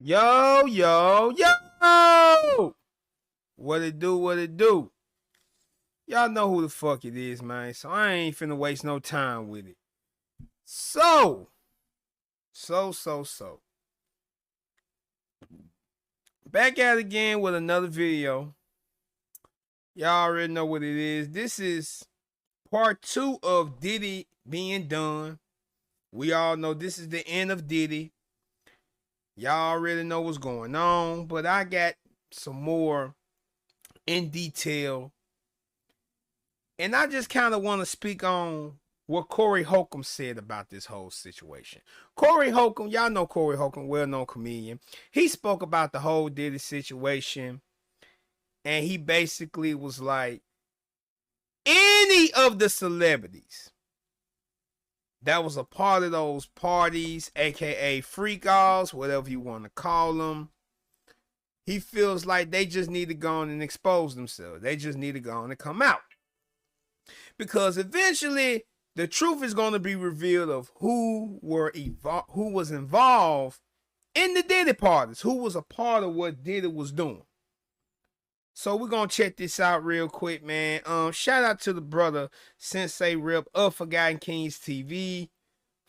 Yo, yo, yo! What it do, what it do? Y'all know who the fuck it is, man. So I ain't finna waste no time with it. So. Back at it again with another video. Y'all already know what it is. This is part 2 of Diddy being done. We all know this is the end of Diddy. Y'all already know what's going on, but I got some more in detail. And I just kind of want to speak on what Corey Holcomb said about this whole situation. Corey Holcomb, y'all know Corey Holcomb, well-known comedian. He spoke about the whole Diddy situation, and he basically was like, any of the celebrities that was a part of those parties, aka freakoffs, whatever you want to call them, he feels like they just need to go on and expose themselves. They just need to go on and come out. Because eventually the truth is going to be revealed of who was involved in the Diddy parties, who was a part of what Diddy was doing. So we're going to check this out real quick, man. Shout out to the brother Sensei Rip of Forgotten Kings TV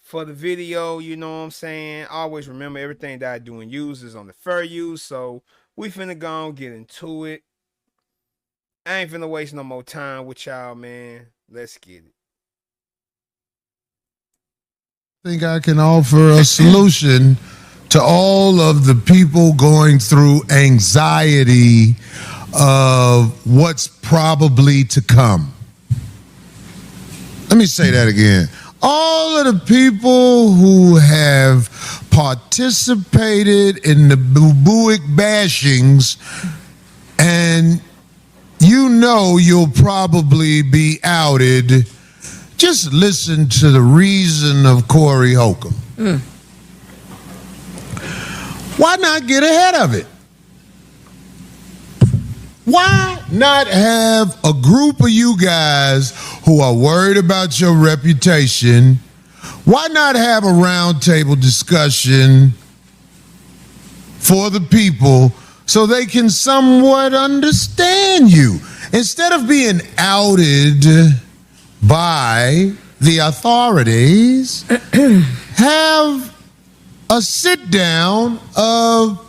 for the video, you know what I'm saying? Always remember everything that I do and use is on the fair use. So we finna go and get into it. I ain't finna waste no more time with y'all, man. Let's get it. I think I can offer a solution to all of the people going through anxiety of what's probably to come. Let me say that again. All of the people who have participated in the boo-booic bashings, and you know you'll probably be outed, just listen to the reason of Corey Holcomb. Why not get ahead of it? Why not have a group of you guys who are worried about your reputation? Why not have a roundtable discussion for the people so they can somewhat understand you? Instead of being outed by the authorities, have a sit down of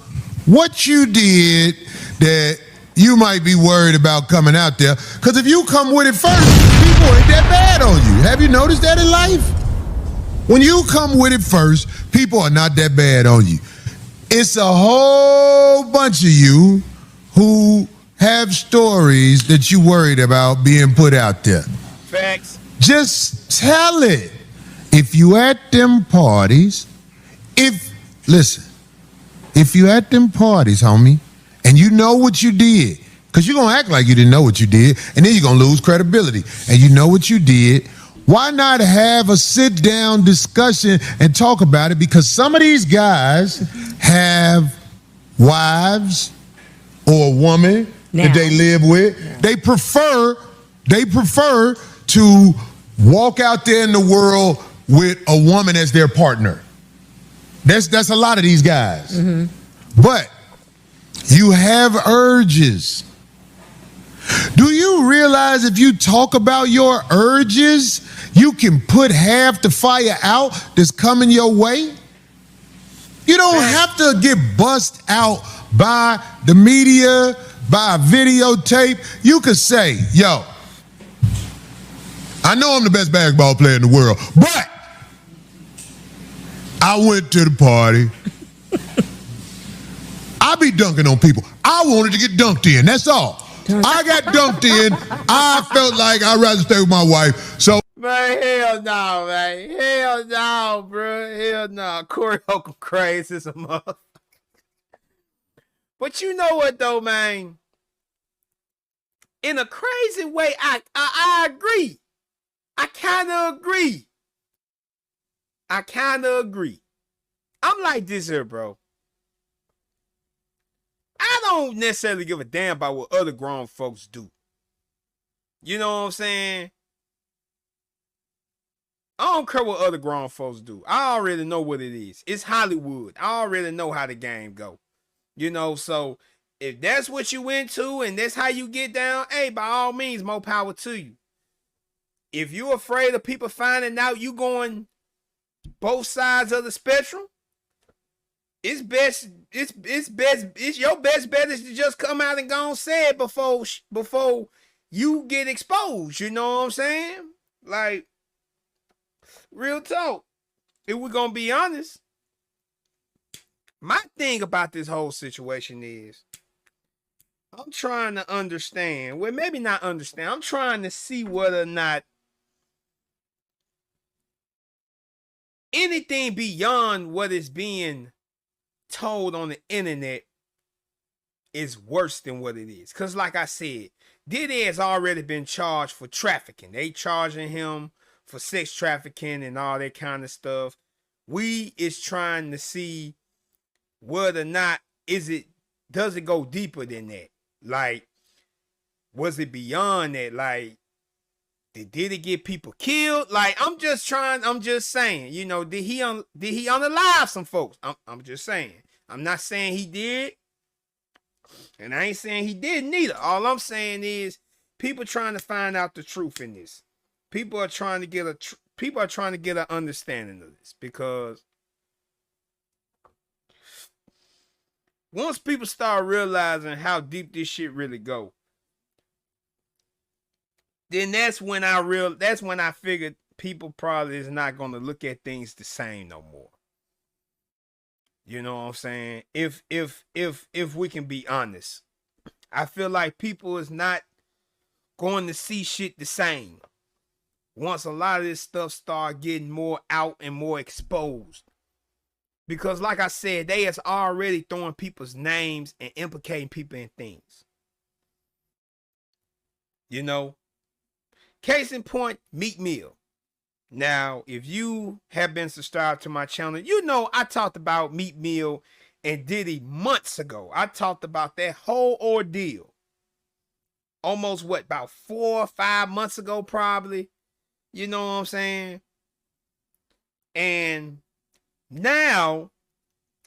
what you did that you might be worried about coming out there. Because if you come with it first, people ain't that bad on you. Have you noticed that in life? When you come with it first, people are not that bad on you. It's a whole bunch of you who have stories that you worried about being put out there. Facts. Just tell it. If you at them parties, if you at them parties, homie, and you know what you did, because you're going to act like you didn't know what you did, and then you're going to lose credibility, and you know what you did, why not have a sit-down discussion and talk about it? Because some of these guys have wives or a woman that they live with. Yeah. They prefer to walk out there in the world with a woman as their partner. That's a lot of these guys. Mm-hmm. But you have urges. Do you realize if you talk about your urges, you can put half the fire out that's coming your way? You don't have to get bussed out by the media, by a videotape. You could say, yo, I know I'm the best basketball player in the world, but I went to the party. I be dunking on people. I wanted to get dunked in. That's all. I got dunked in. I felt like I'd rather stay with my wife. So, man, hell no, man. Hell no, bro. Hell no. Corey Holcomb crazy as a motherfucker. But you know what, though, man? In a crazy way, I agree. I kind of agree. I'm like this here, bro. I don't necessarily give a damn about what other grown folks do. You know what I'm saying? I don't care what other grown folks do. I already know what it is. It's Hollywood. I already know how the game go. You know, so if that's what you into and that's how you get down, hey, by all means, more power to you. If you're afraid of people finding out you going both sides of the spectrum, it's your best bet is to just come out and go and say it before you get exposed. You know what I'm saying? Like, real talk. If we're gonna be honest, my thing about this whole situation is I'm trying to understand. Well, maybe not understand. I'm trying to see whether or not anything beyond what is being told on the internet is worse than what it is. Because like I said, Diddy has already been charged for trafficking. They charging him for sex trafficking and all that kind of stuff. We is trying to see whether or not does it go deeper than that? Like, was it beyond that? Like, did it get people killed? Like, I'm just saying, you know, did he unalive some folks? I'm just saying. I'm not saying he did. And I ain't saying he didn't either. All I'm saying is people trying to find out the truth in this. People are trying to get an understanding of this, because once people start realizing how deep this shit really go, then that's when I figured people probably is not going to look at things the same no more. You know what I'm saying? If we can be honest, I feel like people is not going to see shit the same once a lot of this stuff start getting more out and more exposed. Because like I said, they is already throwing people's names and implicating people in things. You know? Case in point, Meek Mill. Now, if you have been subscribed to my channel, you know I talked about Meek Mill and Diddy months ago. I talked about that whole ordeal. Almost about 4 or 5 months ago, probably. You know what I'm saying? And now,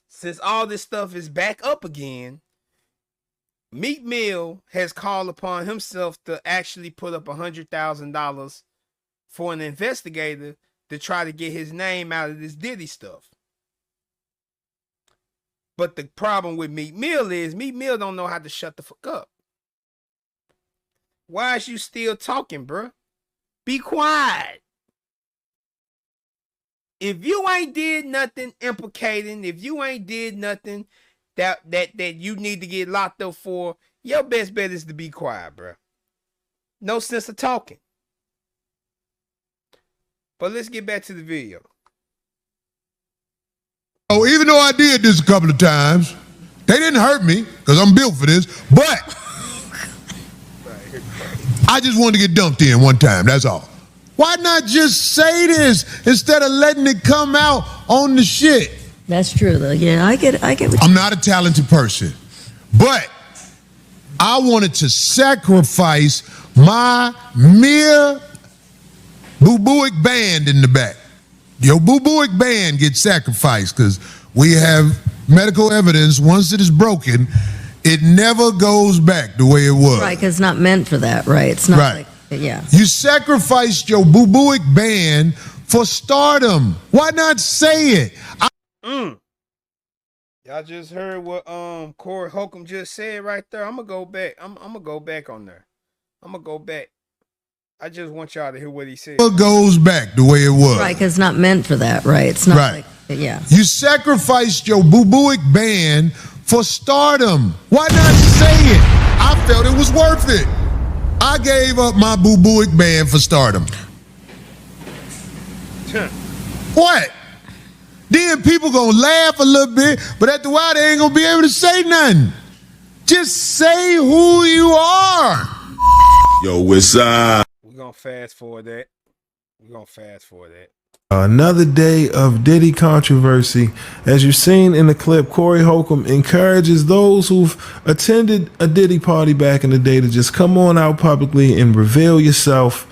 since all this stuff is back up again, Meek Mill has called upon himself to actually put up $100,000 for an investigator to try to get his name out of this Diddy stuff. But the problem with Meek Mill is Meek Mill don't know how to shut the fuck up. Why is you still talking, bruh? Be quiet. If you ain't did nothing implicating, if you ain't did nothing that you need to get locked up for, your best bet is to be quiet, bruh. No sense of talking. But let's get back to the video. Oh, even though I did this a couple of times, they didn't hurt me because I'm built for this, but I just wanted to get dumped in one time, that's all. Why not just say this instead of letting it come out on the shit? That's true, though. Yeah, I get what I'm not a talented person, but I wanted to sacrifice my mere boo-booic band in the back. Your boo-booic band gets sacrificed because we have medical evidence. Once it is broken, it never goes back the way it was. Right, because it's not meant for that, right? It's not right. Like, yeah. You sacrificed your boo-booic band for stardom. Why not say it? Y'all just heard what Corey Holcomb just said right there. I'm gonna go back. I'm gonna go back on there. I'm gonna go back. I just want y'all to hear what he said. It goes back the way it was. Right, because it's not meant for that, right? It's not right. Like, yeah. You sacrificed your boo-booic band for stardom. Why not say it? I felt it was worth it. I gave up my boo-booic band for stardom. What? Then people gonna laugh a little bit, but after a while they ain't gonna be able to say nothing. Just say who you are. Yo, what's up? We're gonna fast forward that. Another day of Diddy controversy. As you've seen in the clip, Corey Holcomb encourages those who've attended a Diddy party back in the day to just come on out publicly and reveal yourself,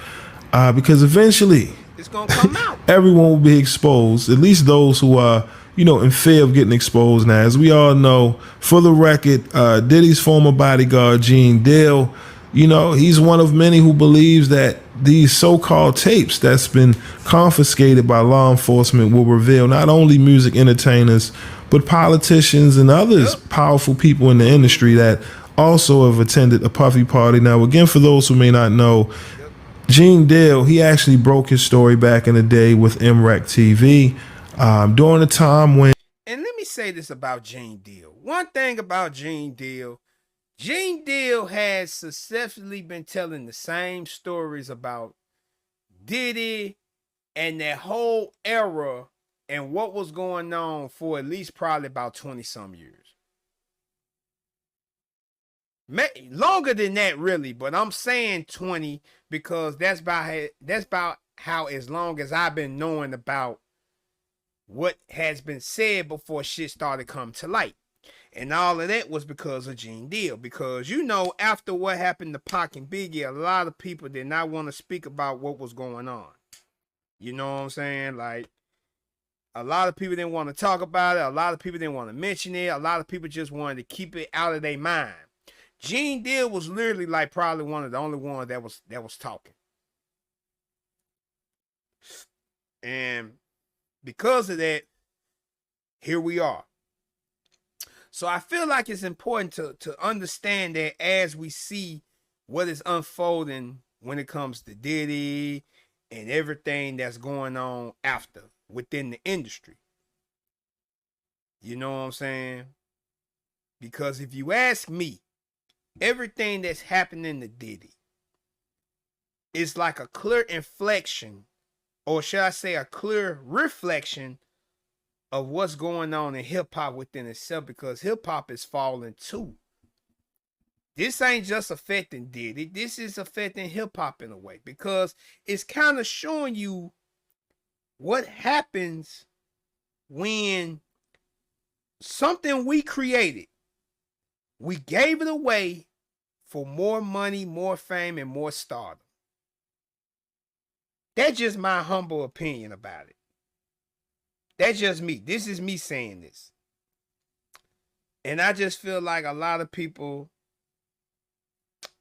because eventually It's gonna come out. Everyone will be exposed, at least those who are, in fear of getting exposed now. As we all know, for the record, Diddy's former bodyguard, Gene Deal, he's one of many who believes that these so-called tapes that's been confiscated by law enforcement will reveal not only music entertainers, but politicians and others, powerful people in the industry that also have attended a Puffy party. Now, again, for those who may not know, Gene Deal, he actually broke his story back in the day with MREC TV during a time when... And let me say this about Gene Deal. One thing about Gene Deal has successfully been telling the same stories about Diddy and that whole era and what was going on for at least probably about 20-some years. Longer than that, really, but I'm saying 20 because that's about how as long as I've been knowing about what has been said before shit started coming to light. And all of that was because of Gene Deal. Because, after what happened to Pac and Biggie, a lot of people did not want to speak about what was going on. You know what I'm saying? Like, a lot of people didn't want to talk about it. A lot of people didn't want to mention it. A lot of people just wanted to keep it out of their mind. Gene Deal was literally like probably one of the only ones that was talking. And because of that, here we are. So I feel like it's important to understand that as we see what is unfolding when it comes to Diddy and everything that's going on after within the industry. You know what I'm saying? Because if you ask me, everything that's happening to Diddy is like a clear inflection, or should I say a clear reflection of what's going on in hip-hop within itself, because hip-hop is falling too. This ain't just affecting Diddy. This is affecting hip-hop in a way, because it's kind of showing you what happens when something we created, we gave it away for more money, more fame, and more stardom. That's just my humble opinion about it. That's just me. This is me saying this. And I just feel like a lot of people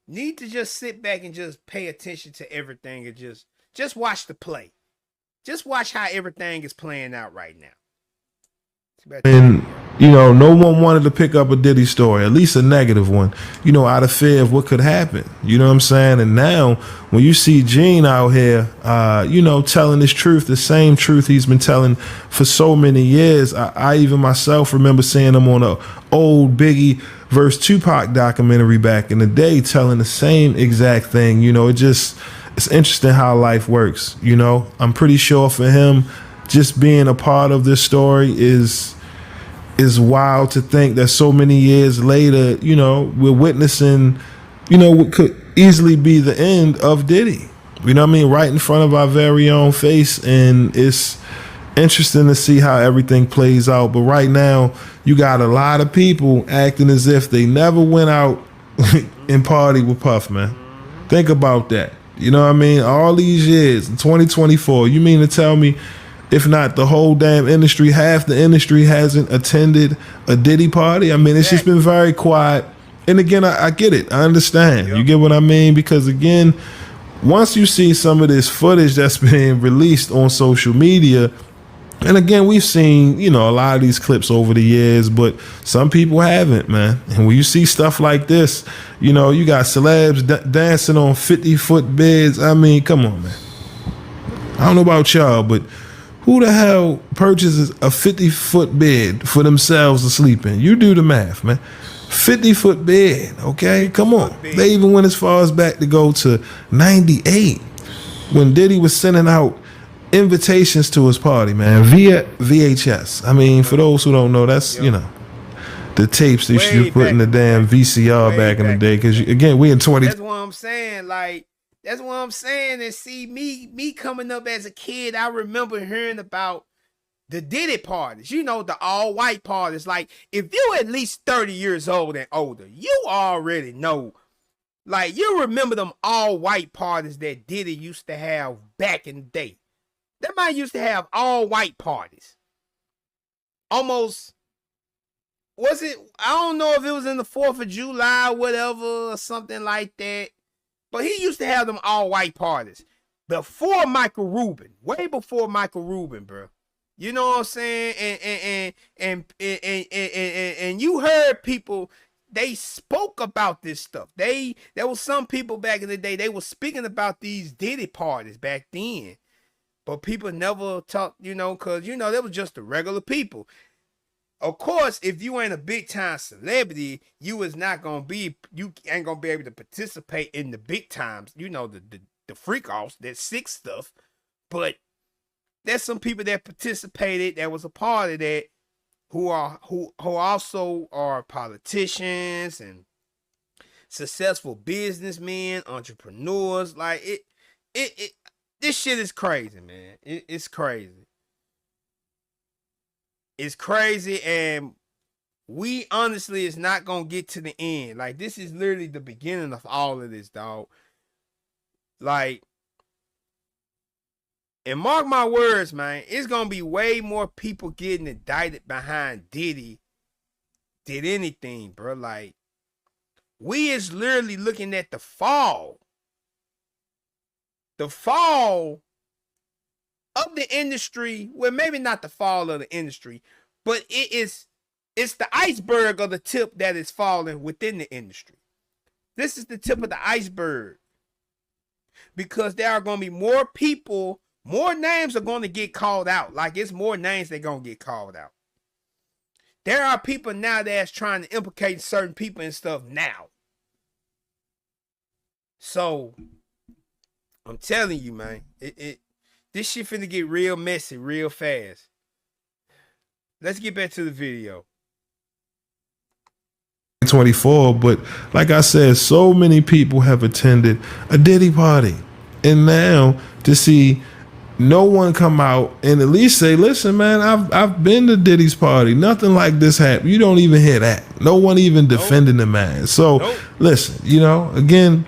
need to just sit back and just pay attention to everything and just watch the play. Just watch how everything is playing out right now. And, no one wanted to pick up a Diddy story, at least a negative one, out of fear of what could happen. You know what I'm saying? And now when you see Gene out here, telling his truth, the same truth he's been telling for so many years. I even myself remember seeing him on a old Biggie versus Tupac documentary back in the day, telling the same exact thing. It's interesting how life works. I'm pretty sure for him, just being a part of this story is wild to think that so many years later, we're witnessing, what could easily be the end of Diddy. You know what I mean? Right in front of our very own face. And it's interesting to see how everything plays out. But right now, you got a lot of people acting as if they never went out and partied with Puff, man. Think about that. You know what I mean? All these years, in 2024, you mean to tell me, if not the whole damn industry, half the industry hasn't attended a Diddy party? I mean, it's just been very quiet. And again, I get it. I understand. You get what I mean? Because again, once you see some of this footage that's being released on social media, and again, we've seen, a lot of these clips over the years, but some people haven't, man. And when you see stuff like this, you got celebs dancing on 50-foot beds. I mean, come on, man. I don't know about y'all, but who the hell purchases a 50-foot bed for themselves to sleep in? You do the math, man. 50-foot bed, okay? Come on. They even went as far as back to go to 98 when Diddy was sending out invitations to his party, man, via VHS. I mean, for those who don't know, that's, the tapes they used to put in the damn VCR back in the day. Because, again, we in 20... That's what I'm saying, that's what I'm saying. And see, me coming up as a kid, I remember hearing about the Diddy parties, the all-white parties. Like, if you at least 30 years old and older, you already know. Like, you remember them all-white parties that Diddy used to have back in the day. somebody used to have all white parties. Almost, was it? I don't know if it was in the 4th of July or whatever, or something like that. But he used to have them all white parties before Michael Rubin, way before Michael Rubin, bro. You know what I'm saying? And you heard people, they spoke about this stuff. There was some people back in the day, they were speaking about these Diddy parties back then. But people never talked, because, they were just the regular people. Of course, if you ain't a big time celebrity, you ain't gonna be able to participate in the big times, the freakoffs, that sick stuff. But there's some people that participated, that was a part of that, who also are politicians and successful businessmen, entrepreneurs. Like this shit is crazy, man. It's crazy. It's crazy, and we honestly is not gonna get to the end. Like, this is literally the beginning of all of this, dog. Like, and mark my words, man, it's gonna be way more people getting indicted behind Diddy than anything, bro. Like, we is literally looking at the fall of the industry. Well, maybe not the fall of the industry, but it's the iceberg of the tip that is falling within the industry. This is the tip of the iceberg, because there are going to be more people, more names are going to get called out. Like, it's more names that are going to get called out. There are people now that's trying to implicate certain people and stuff now. So I'm telling you, man, this shit finna get real messy real fast. Let's get back to the video. 24, but like I said, so many people have attended a Diddy party, and now to see no one come out and at least say, listen, man, I've been to Diddy's party, nothing like this happened. You don't even hear that. No one even defending the man. So listen, again,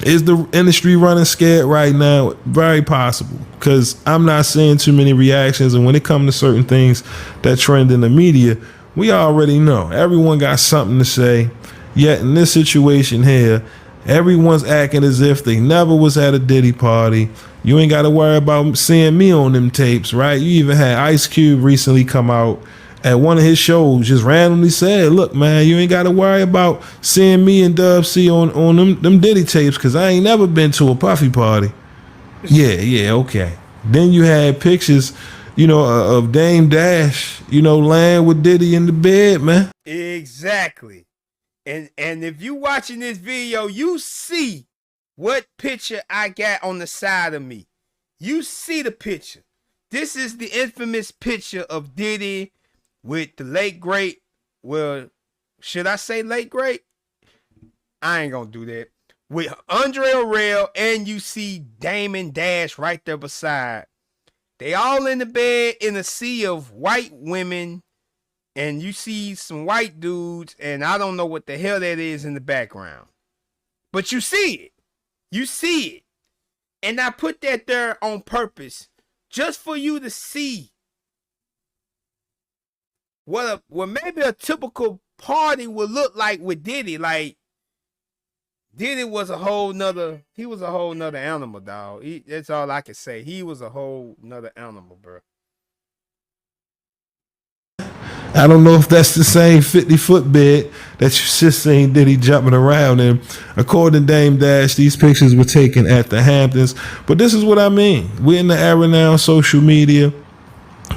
is the industry running scared right now? Very possible, because I'm not seeing too many reactions. And when it comes to certain things that trend in the media, we already know everyone got something to say. Yet in this situation here, everyone's acting as if they never was at a Diddy party. You ain't got to worry about seeing me on them tapes, right? You even had Ice Cube recently come out at one of his shows, just randomly said, look, man, you ain't got to worry about seeing me and Dub C on them Diddy tapes, because I ain't never been to a Puffy party. Yeah, okay. Then you had pictures, of Dame Dash, laying with Diddy in the bed, man. Exactly. And if you watching this video, you see what picture I got on the side of me. You see the picture. This is the infamous picture of Diddy with the late great, well, should I say late great? I ain't gonna do that. With Andre Harrell, and you see Damon Dash right there beside. They all in the bed in a sea of white women, and you see some white dudes, and I don't know what the hell that is in the background. But you see it. You see it. And I put that there on purpose, just for you to see what maybe a typical party would look like with Diddy. Like, Diddy was a whole nother animal, dog. That's all I can say. He was a whole nother animal, bro. I don't know if that's the same 50-foot bed that you just seen Diddy jumping around in. According to Dame Dash, these pictures were taken at the Hamptons. But this is what I mean. We're in the era now on social media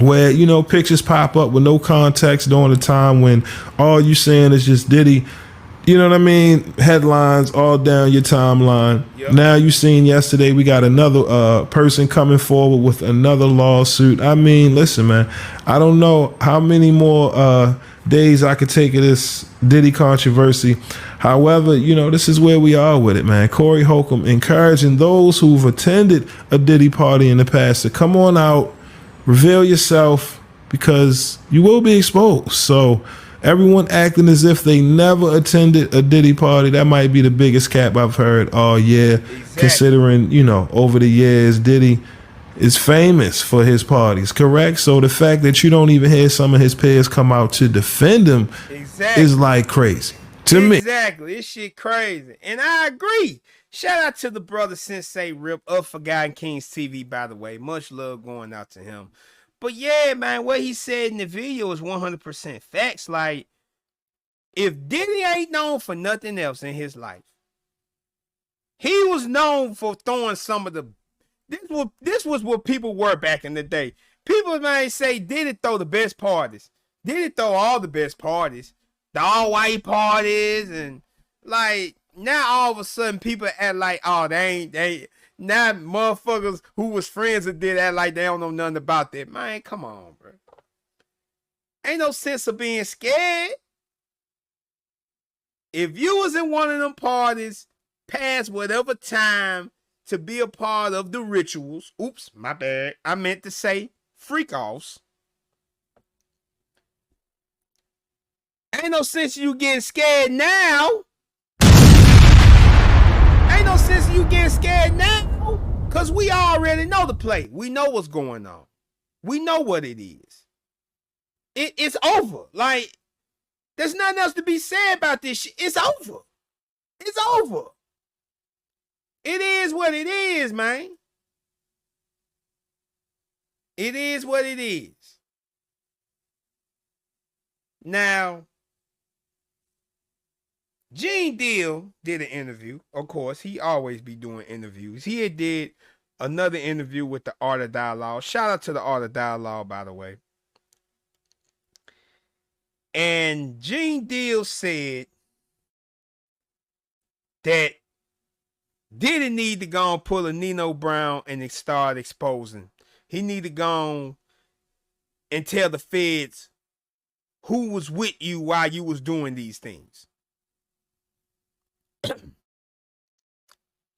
where, pictures pop up with no context during the time when all you saying is just Diddy, headlines all down your timeline. Yep. Now you seen yesterday we got another person coming forward with another lawsuit. I mean, listen, man, I don't know how many more days I could take of this Diddy controversy. However, this is where we are with it, man. Corey Holcomb encouraging those who've attended a Diddy party in the past to come on out, reveal yourself, because you will be exposed. So everyone acting as if they never attended a Diddy party, that might be the biggest cap I've heard all year. Exactly. Considering, over the years, Diddy, is famous for his parties, correct? So the fact that you don't even hear some of his peers come out to defend him is like crazy to me. Exactly. This shit crazy. And I agree. Shout out to the brother Sensei Rip of Forgotten Kings TV, by the way. Much love going out to him. But yeah, man, what he said in the video is 100% facts. Like, if Diddy ain't known for nothing else in his life, he was known for throwing some of the... This was what people were back in the day. People might say Diddy throw the best parties. Diddy throw all the best parties. The all-white parties. And, like, now all of a sudden people act like, oh, they now motherfuckers who was friends with Diddy act like they don't know nothing about that. Man, come on, bro. Ain't no sense of being scared. If you was in one of them parties past whatever time to be a part of the rituals, oops, my bad, I meant to say freak-offs, ain't no sense in you getting scared now. Ain't no sense in you getting scared now, because we already know the play. We know what's going on. We know what it is. It's over. Like, there's nothing else to be said about this shit. It's over. It's over. It is what it is, man. It is what it is. Now, Gene Deal did an interview. Of course, he always be doing interviews. He did another interview with the Art of Dialogue. Shout out to the Art of Dialogue, by the way. And Gene Deal said that Diddy need to go and pull a Nino Brown and start exposing. He need to go and tell the feds who was with you while you was doing these things.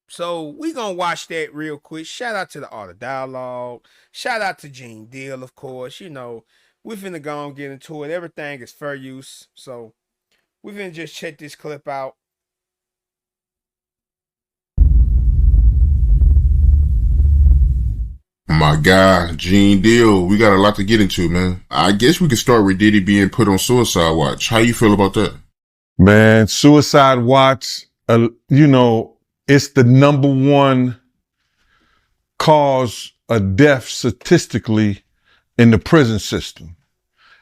So we gonna watch that real quick. Shout out to the Art of Dialogue. Shout out to Gene Deal, of course. You know, we finna go and get into it. Everything is fair use. So we finna just check this clip out. My guy, Gene Deal, we got a lot to get into, man. I guess we could start with Diddy being put on suicide watch. How you feel about that? Man, suicide watch, you know, it's the #1 cause of death statistically in the prison system.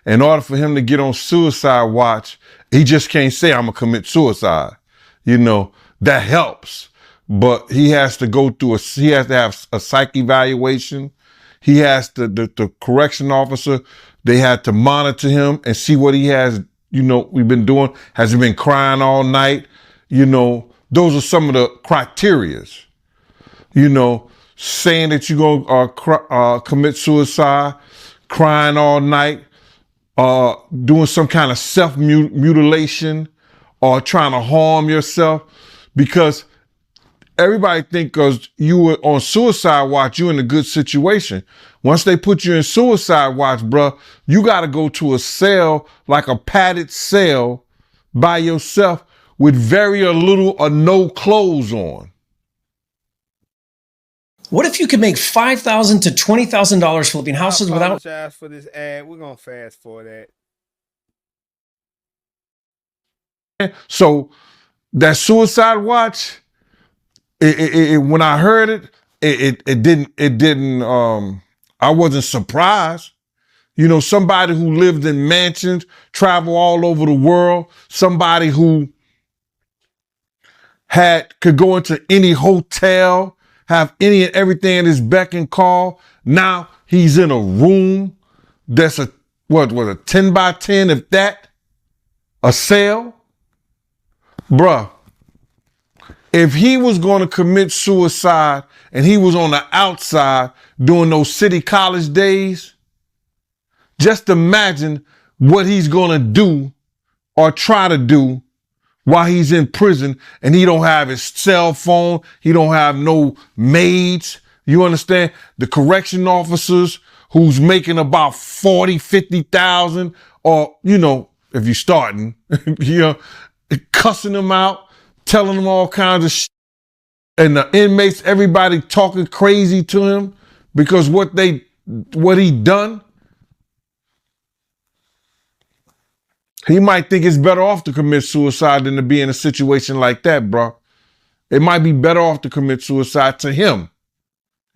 In order for him to get on suicide watch, he just can't say, I'm going to commit suicide. You know, that helps. But he has to go through he has to have a psych evaluation. He has to, the correction officer, they had to monitor him and see what he has, you know, we've been doing. Has he been crying all night? You know, those are some of the criterias. You know, saying that you're going to commit suicide, crying all night, doing some kind of self-mutilation or trying to harm yourself, because everybody think because you were on suicide watch, you're in a good situation. Once they put you in suicide watch, bruh, you got to go to a cell, like a padded cell by yourself with very little or no clothes on. What if you could make $5,000 to $20,000 flipping houses without... I apologize for this ad. We're going to fast forward that. So that suicide watch, when I heard it didn't, I wasn't surprised. You know, somebody who lived in mansions, travel all over the world, somebody who could go into any hotel, have any and everything at his beck and call. Now he's in a room that's a 10 by 10, if that, a cell. Bruh, if he was going to commit suicide and he was on the outside during those city college days, just imagine what he's going to do or try to do while he's in prison and he don't have his cell phone. He don't have no maids. You understand? The correction officers who's making about 40, 50,000, or, you know, if you're starting, you know, cussing them out, telling them all kinds of shit. And the inmates, everybody talking crazy to him because what he done, he might think it's better off to commit suicide than to be in a situation like that, bro. It might be better off to commit suicide to him.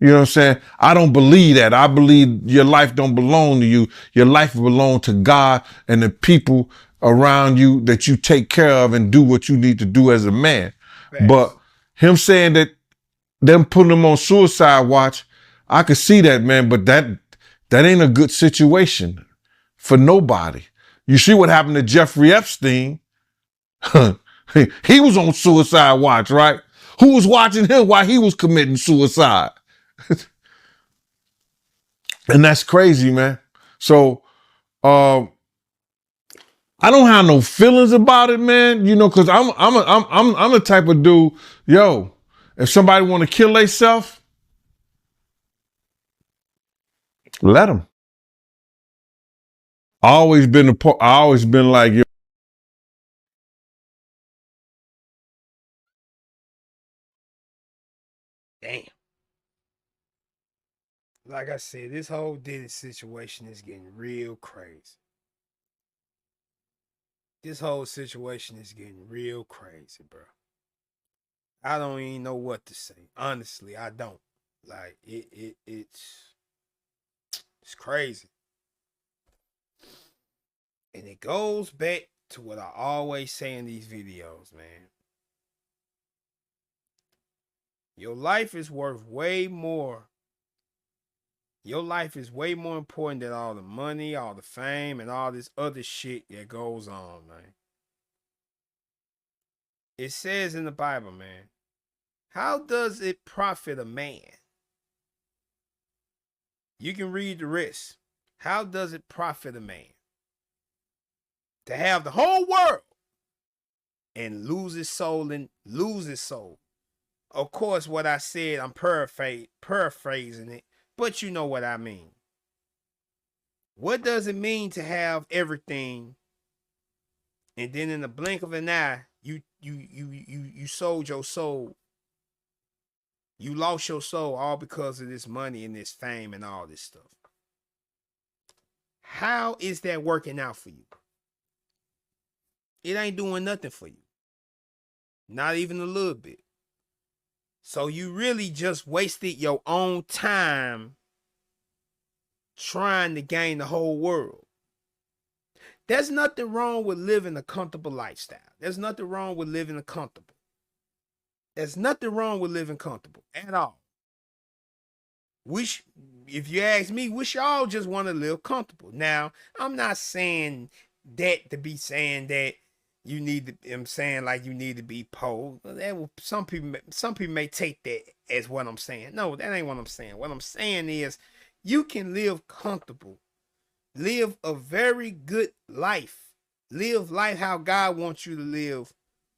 You know what I'm saying? I don't believe that. I believe your life don't belong to you. Your life belongs to God and the people around you that you take care of and do what you need to do as a man. Facts. But him saying that, them putting him on suicide watch, I could see that, man, but that ain't a good situation for nobody. You see what happened to Jeffrey Epstein? He was on suicide watch, right? Who was watching him while he was committing suicide? And that's crazy, man. So I don't have no feelings about it, man. You know, because I'm the type of dude, yo, if somebody want to kill themselves, let them. I always been like, yo, Damn. Like I said, this whole Diddy situation is getting real crazy. This whole situation is getting real crazy, bro. I don't even know what to say. Honestly, I don't. Like it's crazy. And it goes back to what I always say in these videos, man. Your life is worth way more. Your life is way more important than all the money, all the fame, and all this other shit that goes on, man. It says in the Bible, man, how does it profit a man? You can read the rest. How does it profit a man to have the whole world and lose his soul and lose his soul? Of course, what I said, I'm paraphrasing it, but you know what I mean. What does it mean to have everything, and then in the blink of an eye, you sold your soul? You lost your soul all because of this money and this fame and all this stuff. How is that working out for you? It ain't doing nothing for you. Not even a little bit. So you really just wasted your own time trying to gain the whole world. There's nothing wrong with living a comfortable lifestyle. There's nothing wrong with living comfortable. There's nothing wrong with living comfortable at all. If you ask me, we should all just want to live comfortable. Now, I'm not saying that to be saying that you need to, I'm saying like you need to be poor. Some people may take that as what I'm saying. No, that ain't what I'm saying. What I'm saying is you can live comfortable. Live a very good life. Live life how God wants you to live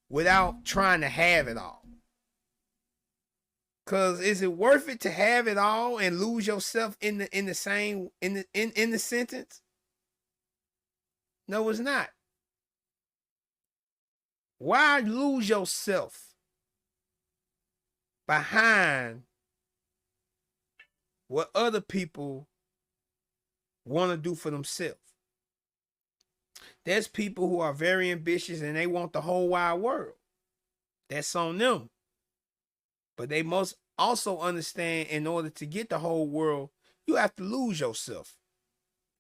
without trying to have it all. Cause is it worth it to have it all and lose yourself in the sentence? No, it's not. Why lose yourself behind what other people want to do for themselves? There's people who are very ambitious and they want the whole wide world. That's on them. But they must also understand in order to get the whole world, you have to lose yourself.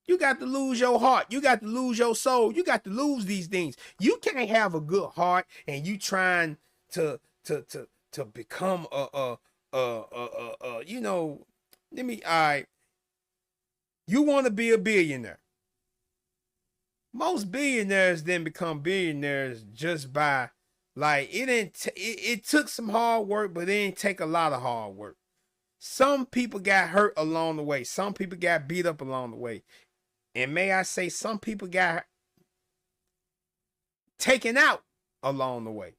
You got to lose your heart. You got to lose your soul. You got to lose these things. You can't have a good heart and you trying to become you know, you want to be a billionaire. Most billionaires then become billionaires just by like it took some hard work, but it didn't take a lot of hard work. Some people got hurt along the way. Some people got beat up along the way. And may I say, some people got taken out along the way.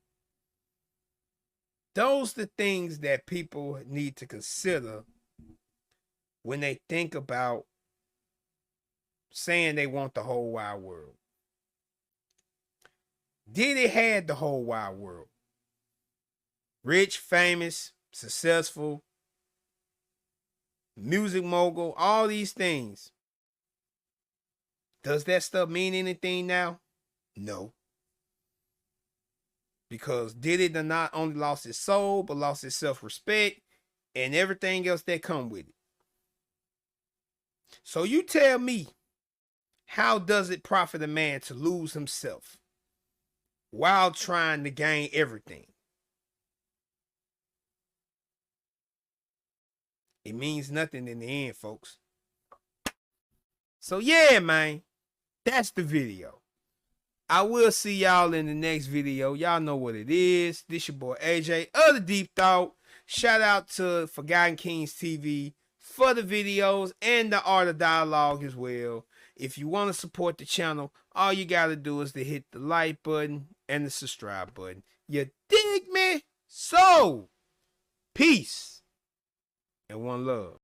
Those are the things that people need to consider when they think about saying they want the whole wide world. Diddy had the whole wide world. Rich, famous, successful. music mogul, all these things. Does that stuff mean anything now? No. Because Diddy done not only lost his soul, but lost his self-respect and everything else that come with it. So you tell me, how does it profit a man to lose himself while trying to gain everything? It means nothing in the end, folks. So yeah, man, that's the video. I will see y'all in the next video. Y'all know what it is. This your boy AJ of the Deep Thought. Shout out to Forgotten Kings TV for the videos and the art of dialogue as well. If you want to support the channel, all you got to do is to hit the like button and the subscribe button. You dig me? So, peace and one love.